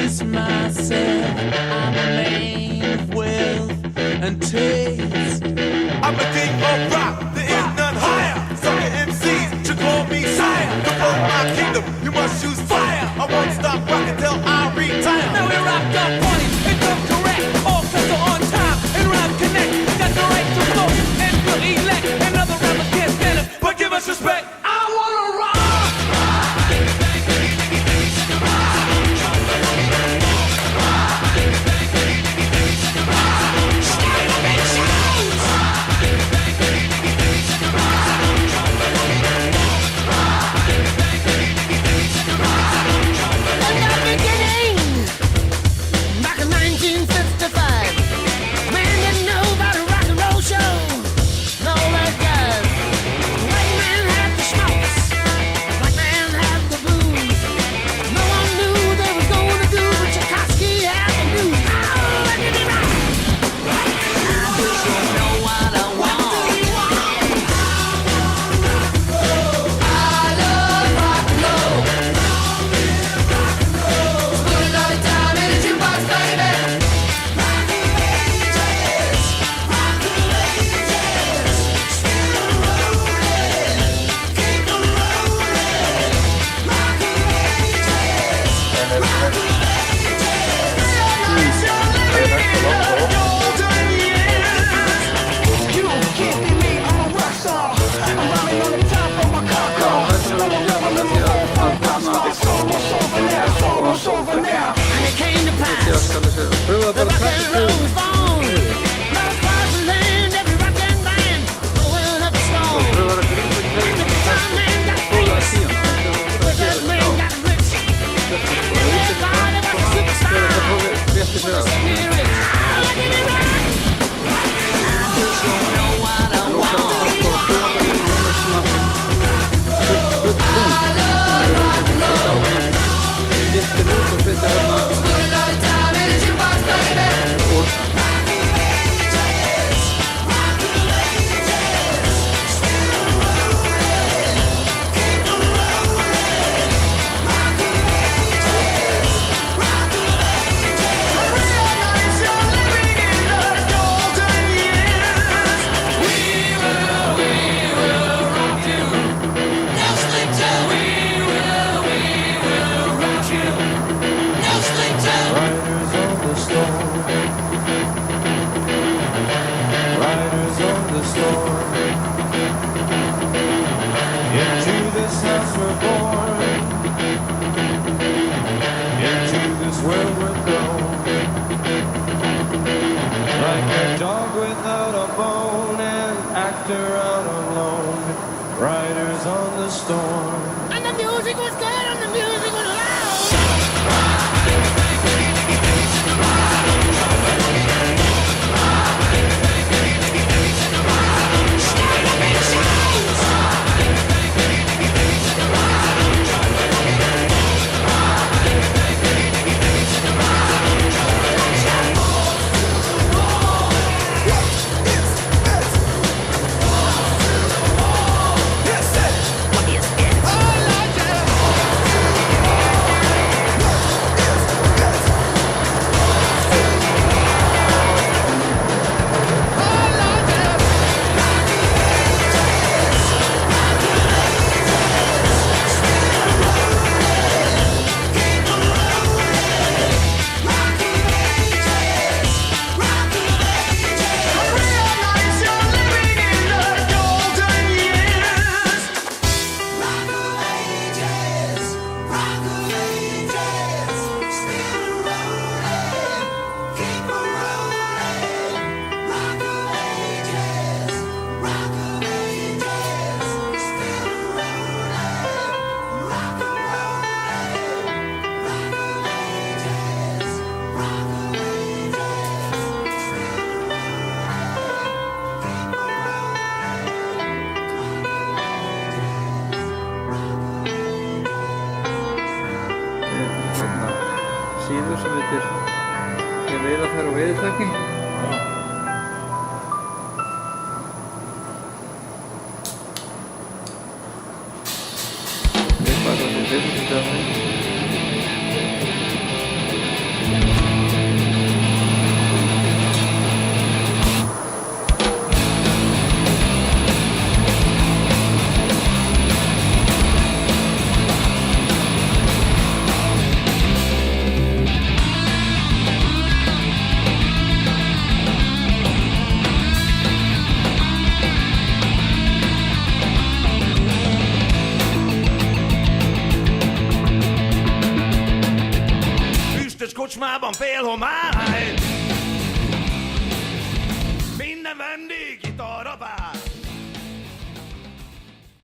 kiss myself. I'm a man of wealth and taste. I'm a king of rock, there is none higher. Sucker MCs should call me sire. To hold my kingdom, you must choose fire. I won't stop rocking till I retire. Now we rocked up funny, it comes correct. All cuts are on time and rhyme connect. Got the right to vote and will elect. And other rappers can't stand it, but give us respect. I wanna rock. Pröva bara síður sem heitir veiðarfæri og veiðitækni. Eitthvað sem við finnum þetta. kocsmában fél homály. Minden vendég